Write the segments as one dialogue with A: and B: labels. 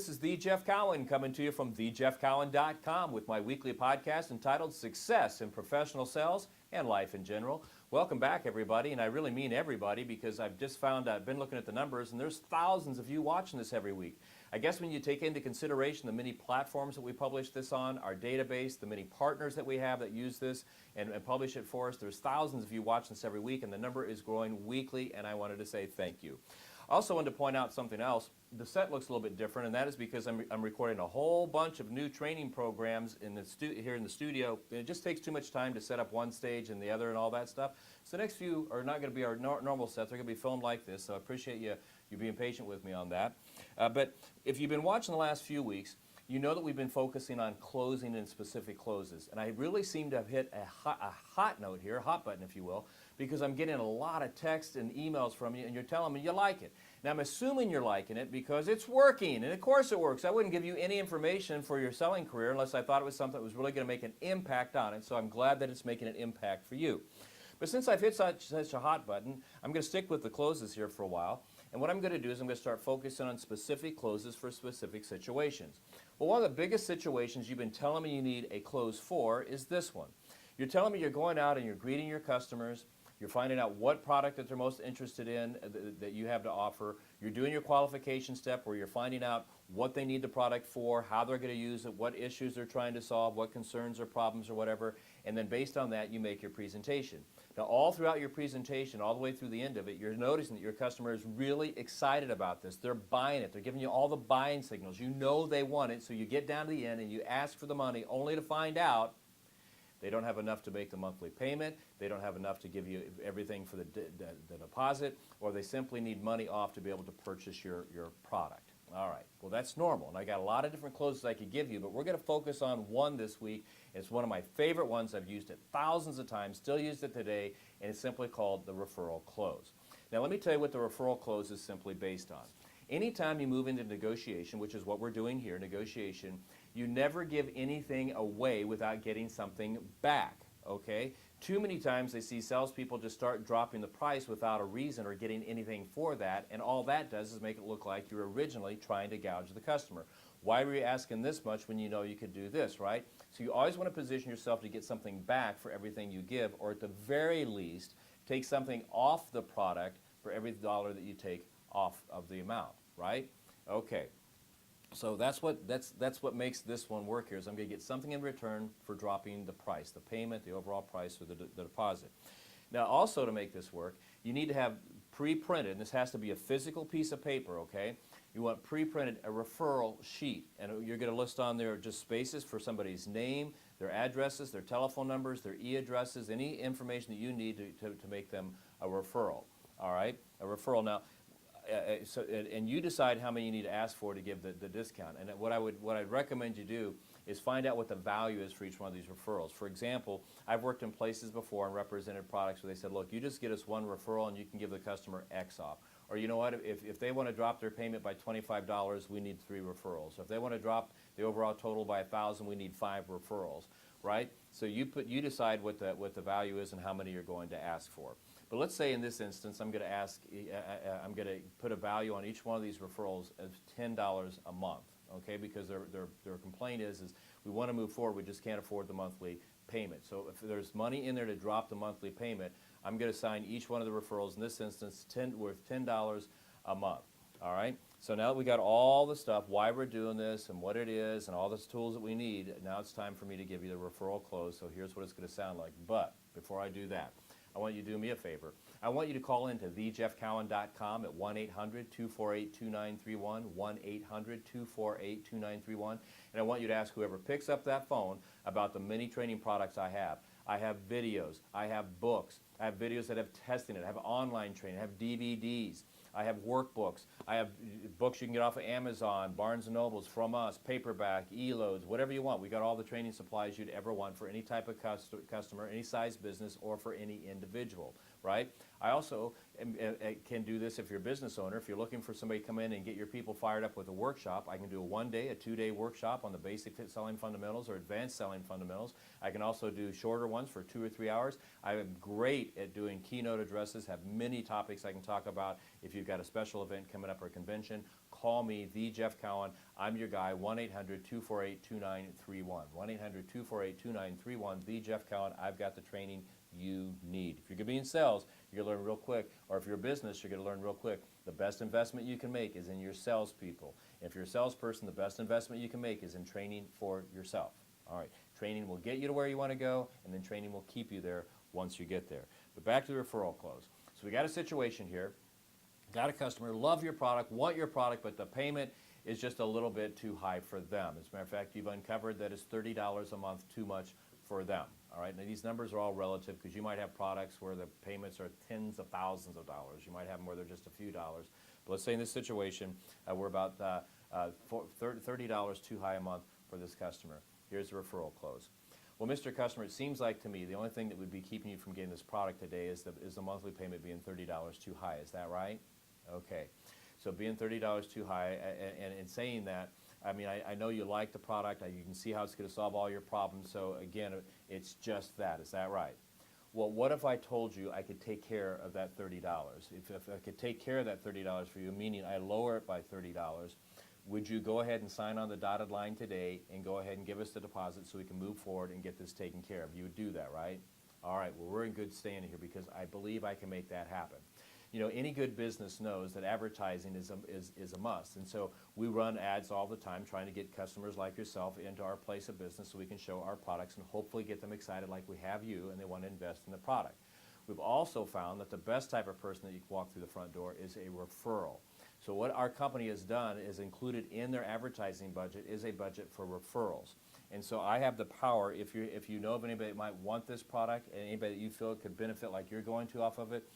A: this is the Jeff Cowan coming to you from thejeffcowan.com with my weekly podcast entitled Success in Professional Sales and Life in General. Welcome back, everybody, and I really mean everybody because I've just found I've been looking at the numbers and there's thousands of you watching this every week. I guess when you take into consideration the many platforms that we publish this on, our database, the many partners that we have that use this and publish it for us, there's thousands of you watching this every week and the number is growing weekly, and I wanted to say thank you. I also wanted to point out something else. The set looks a little bit different, and that is because I'm recording a whole bunch of new training programs here in the studio. It just takes too much time to set up one stage and the other and all that stuff. So the next few are not going to be our normal sets. They're going to be filmed like this, so I appreciate you being patient with me on that. But if you've been watching the last few weeks, you know that we've been focusing on closing and specific closes. And I really seem to have hit a hot note here, a hot button if you will, because I'm getting a lot of texts and emails from you and you're telling me you like it. Now I'm assuming you're liking it because it's working, and of course it works. I wouldn't give you any information for your selling career unless I thought it was something that was really going to make an impact on it, so I'm glad that it's making an impact for you. But since I've hit such a hot button, I'm going to stick with the closes here for a while. And what I'm going to do is I'm going to start focusing on specific closes for specific situations. Well, one of the biggest situations you've been telling me you need a close for is this one. You're telling me you're going out and you're greeting your customers. You're finding out what product that they're most interested in that you have to offer. You're doing your qualification step where you're finding out what they need the product for, how they're going to use it, what issues they're trying to solve, what concerns or problems or whatever. And then based on that, you make your presentation. Now, all throughout your presentation, all the way through the end of it, you're noticing that your customer is really excited about this. They're buying it. They're giving you all the buying signals. You know they want it, so you get down to the end and you ask for the money only to find out they don't have enough to make the monthly payment, they don't have enough to give you everything for the deposit, or they simply need money off to be able to purchase your product. All right, well that's normal, and I got a lot of different closes I could give you, but we're going to focus on one this week. It's one of my favorite ones. I've used it thousands of times, still use it today, and it's simply called the referral close. Now let me tell you what the referral close is simply based on. Anytime you move into negotiation, which is what we're doing here, negotiation, you never give anything away without getting something back, okay? Too many times I see salespeople just start dropping the price without a reason or getting anything for that, and all that does is make it look like you're originally trying to gouge the customer. Why were you asking this much when you know you could do this, right? So you always want to position yourself to get something back for everything you give, or at the very least, take something off the product for every dollar that you take off of the amount, right? Okay. So that's what makes this one work here, is I'm going to get something in return for dropping the price, the payment, the overall price, or the deposit. Now also to make this work, you need to have pre-printed, and this has to be a physical piece of paper, okay? You want pre-printed a referral sheet, and you're going to list on there just spaces for somebody's name, their addresses, their telephone numbers, their e-addresses, any information that you need to make them a referral, all right? A referral. Now, and you decide how many you need to ask for to give the discount. And what I'd recommend you do is find out what the value is for each one of these referrals. For example, I've worked in places before and represented products where they said, look, you just get us one referral and you can give the customer X off. Or you know what, if they want to drop their payment by $25, we need 3 referrals. If they want to drop the overall total by $1,000, we need 5 referrals, right? So you decide what the value is and how many you're going to ask for. But let's say in this instance, I'm going to put a value on each one of these referrals of $10 a month, okay? Because their complaint is we want to move forward, we just can't afford the monthly payment. So if there's money in there to drop the monthly payment, I'm going to assign each one of the referrals, in this instance, worth $10 a month, all right? So now that we got all the stuff, why we're doing this and what it is and all the tools that we need, now it's time for me to give you the referral close. So here's what it's going to sound like. But before I do that, I want you to do me a favor. I want you to call in to thejeffcowan.com at 1-800-248-2931, 1-800-248-2931, and I want you to ask whoever picks up that phone about the many training products I have. I have videos, I have books, I have videos that have testing it, I have online training, I have DVDs, I have workbooks, I have books you can get off of Amazon, Barnes & Nobles, From Us, paperback, e-loads, whatever you want. We got all the training supplies you'd ever want for any type of customer, any size business, or for any individual, right? I also can do this if you're a business owner. If you're looking for somebody to come in and get your people fired up with a workshop, I can do a 1-day, a 2-day workshop on the basic selling fundamentals or advanced selling fundamentals. I can also do shorter ones for 2 or 3 hours. I am great at doing keynote addresses, have many topics I can talk about. If you've got a special event coming up or a convention, call me, the Jeff Cowan. I'm your guy, 1-800-248-2931. 1-800-248-2931, the Jeff Cowan. I've got the training you need. If you're going to be in sales, you're going to learn real quick, or if you're a business, you're going to learn real quick. The best investment you can make is in your salespeople. If you're a salesperson, the best investment you can make is in training for yourself. All right, training will get you to where you want to go, and then training will keep you there once you get there. But back to the referral close. So we got a situation here. Got a customer, love your product, want your product, but the payment is just a little bit too high for them. As a matter of fact, you've uncovered that it's $30 a month too much for them. All right, now these numbers are all relative because you might have products where the payments are tens of thousands of dollars. You might have them where they're just a few dollars. But let's say in this situation, we're about $30 too high a month for this customer. Here's the referral close. Well, Mr. Customer, it seems like to me the only thing that would be keeping you from getting this product today is the monthly payment being $30 too high. Is that right? Okay. So being $30 too high, and in saying that, I mean, I know you like the product. You can see how it's going to solve all your problems. So again, it's just that. Is that right? Well, what if I told you I could take care of that $30? If I could take care of that $30 for you, meaning I lower it by $30, would you go ahead and sign on the dotted line today and go ahead and give us the deposit so we can move forward and get this taken care of? You would do that, right? All right, well, we're in good standing here because I believe I can make that happen. You know, any good business knows that advertising is a must. And so we run ads all the time trying to get customers like yourself into our place of business so we can show our products and hopefully get them excited like we have you and they want to invest in the product. We've also found that the best type of person that you can walk through the front door is a referral. So what our company has done is included in their advertising budget is a budget for referrals. And so I have the power, if you know of anybody that might want this product, and anybody that you feel could benefit like you're going to off of it,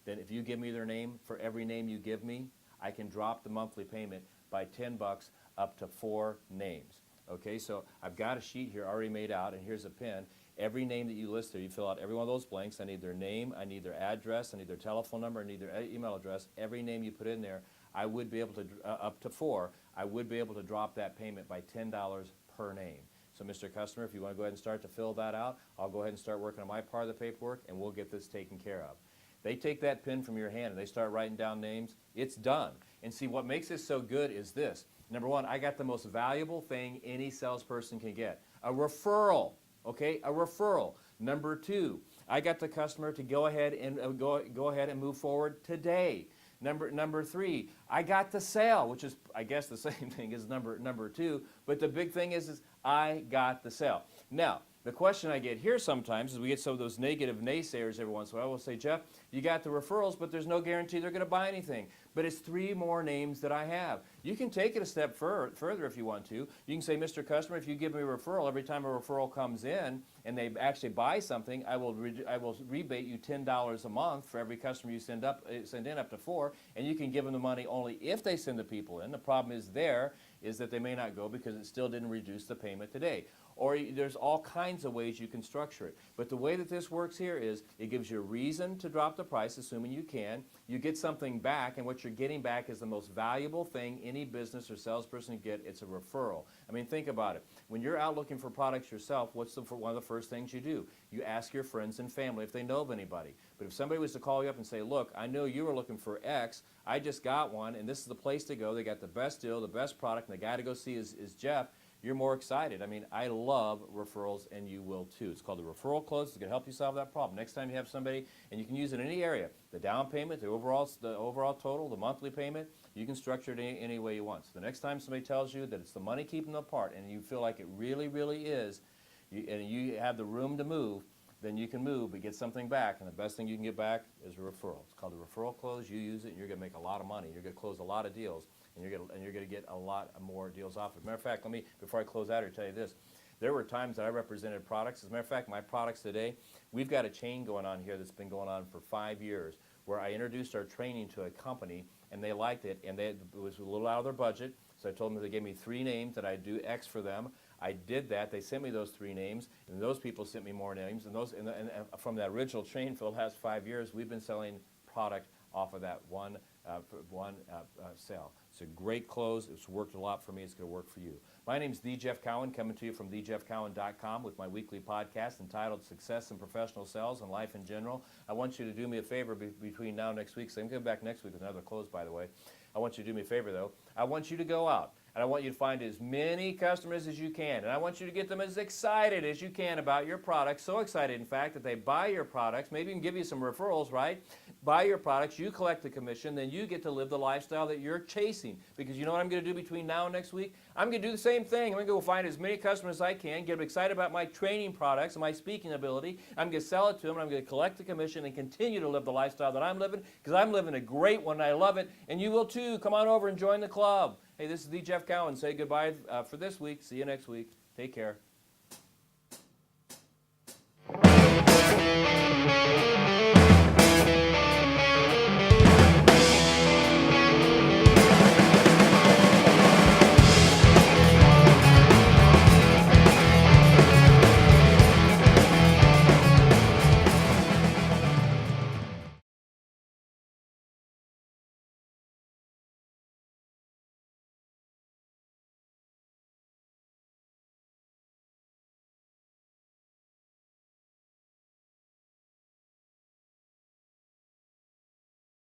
A: then if you give me their name, for every name you give me, I can drop the monthly payment by $10 up to 4 names. Okay, so I've got a sheet here already made out, and here's a pen. Every name that you list there, you fill out every one of those blanks. I need their name, I need their address, I need their telephone number, I need their email address. Every name you put in there, I would be able to, up to 4, I would be able to drop that payment by $10 per name. So Mr. Customer, if you want to go ahead and start to fill that out, I'll go ahead and start working on my part of the paperwork and we'll get this taken care of. They take that pen from your hand and they start writing down names, it's done. And see, what makes this so good is this. Number one, I got the most valuable thing any salesperson can get, a referral. Okay, a referral. Number 2, I got the customer to go ahead and go ahead and move forward today. Number 3, I got the sale, which is, I guess, the same thing as number 2. But the big thing is I got the sale. Now, the question I get here sometimes is we get some of those negative naysayers every once in a while. We'll say, Jeff, you got the referrals, but there's no guarantee they're going to buy anything. But it's 3 more names that I have. You can take it a step further if you want to. You can say, Mr. Customer, if you give me a referral, every time a referral comes in and they actually buy something, I will rebate you $10 a month for every customer you send in up to 4, and you can give them the money only if they send the people in. The problem is that they may not go because it still didn't reduce the payment today. Or there's all kinds of ways you can structure it. But the way that this works here is it gives you a reason to drop the price, assuming you can. You get something back, and what you're getting back is the most valuable thing any business or salesperson can get. It's a referral. I mean, think about it. When you're out looking for products yourself, what's one of the first things you do? You ask your friends and family if they know of anybody. But if somebody was to call you up and say, look, I know you were looking for X, I just got one, and this is the place to go. They got the best deal, the best product, and the guy to go see is Jeff. You're more excited. I mean, I love referrals, and you will too. It's called the Referral Close. It's going to help you solve that problem. Next time you have somebody, and you can use it in any area, the down payment, the overall total, the monthly payment, you can structure it any way you want. So the next time somebody tells you that it's the money keeping them apart, and you feel like it really, really is, and you have the room to move, then you can move but get something back, and the best thing you can get back is a referral. It's called the Referral Close. You use it, and you're going to make a lot of money. You're going to close a lot of deals. And you're going to get a lot more deals off it. As a matter of fact, before I close out here, tell you this. There were times that I represented products. As a matter of fact, my products today, we've got a chain going on here that's been going on for 5 years where I introduced our training to a company, and they liked it, and it was a little out of their budget. So I told them they gave me 3 names that I'd do X for them. I did that. They sent me those 3 names, and those people sent me more names. And from that original train for the last 5 years, we've been selling product off of that one sale. It's a great close. It's worked a lot for me. It's going to work for you. My name's The Jeff Cowan, coming to you from thejeffcowan.com with my weekly podcast entitled Success in Professional Sales and Life in General. I want you to do me a favor between now and next week. So I'm going back next week with another close, by the way. I want you to do me a favor, though. I want you to go out, and I want you to find as many customers as you can, and I want you to get them as excited as you can about your products, so excited, in fact, that they buy your products, maybe even give you some referrals, right? Buy your products, you collect the commission, then you get to live the lifestyle that you're chasing. Because you know what I'm going to do between now and next week? I'm going to do the same thing. I'm going to go find as many customers as I can, get them excited about my training products and my speaking ability. I'm going to sell it to them, and I'm going to collect the commission and continue to live the lifestyle that I'm living, because I'm living a great one, and I love it, and you will too. Come on over and join the club. Hey, this is the Jeff Cowan. Say goodbye for this week. See you next week. Take care.